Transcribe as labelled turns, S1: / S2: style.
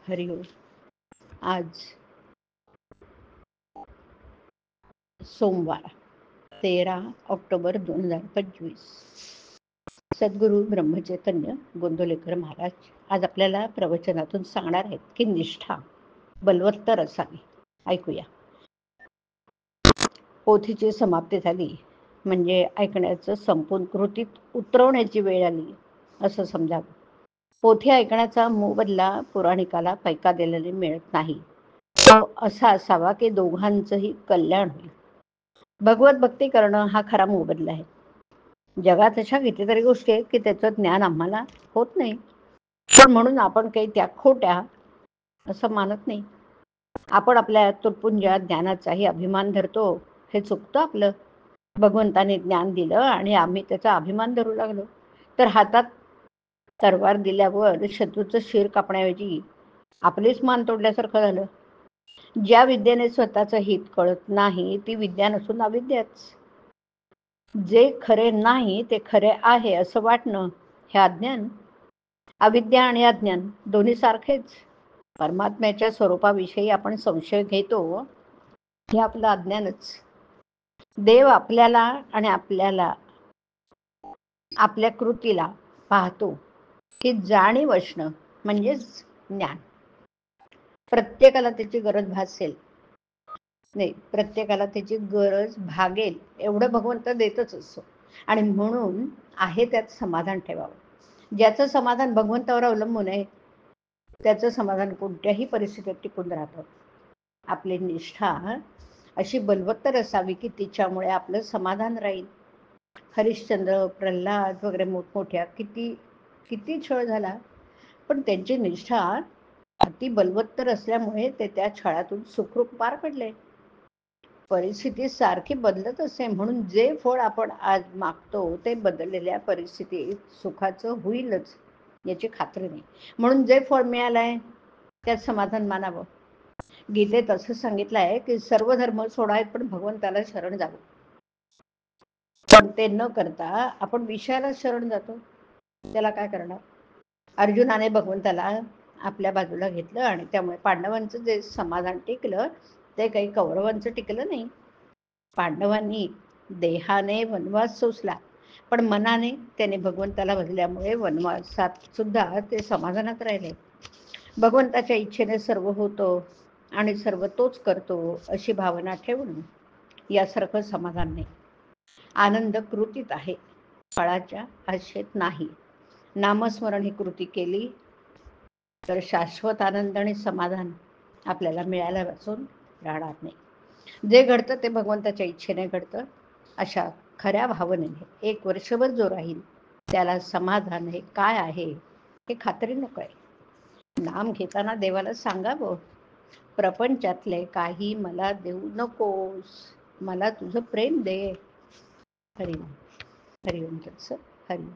S1: हरि ओम. आज सोमवार 13 ऑक्टोबर 2025. सद्गुरू ब्रह्मचैतन्य गोंदवलेकर महाराज आज आपल्याला प्रवचनातून सांगणार आहेत की निष्ठा बलवत्तर असावी. ऐकूया. पोथीची समाप्ती झाली म्हणजे ऐकण्याचं संपूर्ण कृतीत उतरवण्याची वेळ आली असं समजावं. पोथी ऐकण्याचा मोबदला पुराणिकाला पैका दिलेला मिळत नाही. तो असा असावा की दोघांचंही कल्याण होईल. भगवत भक्ती करणं हा खरा मोबदला आहे. जगात अशा कितीतरी गोष्टी आहेत की त्याचं ज्ञान आम्हाला होत नाही, पण म्हणून आपण काही त्या खोट्या असं मानत नाही. आपण आपल्या तुटपुंज्या ज्ञानाचाही अभिमान धरतो. हे चुकतं आपलं. भगवंताने ज्ञान दिलं आणि आम्ही त्याचा अभिमान धरू लागलो तर हातात तलवार दिल्यावर शत्रूचं शिर कापण्याऐवजी आपलेच मान तोडल्यासारखं झालं. ज्या विद्येने स्वतःचं हित कळत नाही ती विद्या नसून अविद्याच. जे खरे नाही ते खरे आहे असं वाटणं हे अज्ञान. अविद्या आणि अज्ञान दोन्ही सारखेच. परमात्म्याच्या स्वरूपाविषयी आपण संशय घेतो हे आपलं अज्ञानच. देव आपल्याला आणि आपल्याला आपल्या कृतीला पाहतो की जाणीव असणं म्हणजेच ज्ञान. प्रत्येकाला त्याची गरज भासेल नाही, प्रत्येकाला त्याची गरज भागेल एवढं भगवंत देतच असतो आणि म्हणून आहे त्यात समाधान ठेवावं. ज्याचं समाधान भगवंतावर अवलंबून आहे त्याचं समाधान कोणत्याही परिस्थितीत टिकून राहतं. आपली निष्ठा अशी बलवत्तर असावी की तिच्यामुळे आपलं समाधान राहील. हरिश्चंद्र, प्रल्हाद वगैरे मोठमोठ्या किती छळ झाला, पण त्यांची निष्ठा अति बलवत्तर असल्यामुळे ते त्या छळातून सुखरूप पार पडले. परिस्थिती सारखी बदलत असते म्हणून जे फळ आपण आज मागतो ते बदललेल्या परिस्थितीत सुखाचं होईलच याची खात्री नाही. म्हणून जे फळ मिळालंय त्यात समाधान मानावं. गीतेत असं सांगितलं आहे की सर्व धर्म सोडावेत पण भगवंताला शरण जावं. पण ते न करता आपण विषयाला शरण जातो. त्याला काय करणार? अर्जुनाने भगवंताला आपल्या बाजूला घेतलं आणि त्यामुळे पांडवांचं जे समाधान टिकलं ते काही कौरवांचं टिकलं नाही. पांडवांनी देहाने वनवास सोसला पण मनाने त्याने भगवंताला भजल्यामुळे वनवासात सुद्धा ते समाधानात राहिले. भगवंताच्या इच्छेने सर्व होतं आणि सर्व तोच करतो अशी भावना ठेवून यासारखं समाधान नाही. आनंद कृतीत आहे, फळाच्या आशेत नाही. नामस्मरण ही कृती केली तर शाश्वत आनंद आणि समाधान आपल्याला मिळायला वाचून राहणार नाही. जे घडतं ते भगवंताच्या इच्छेने घडतं. अशा खऱ्या भावनेने 1 वर्षभर जो राहील त्याला समाधान हे काय आहे हे खात्रीनं कळेल. नाम घेताना देवाला सांगावं, प्रपंचातले काही मला देऊ नकोस, मला तुझं प्रेम दे. हरिओम. हरिओम तत्सत. हरिओम.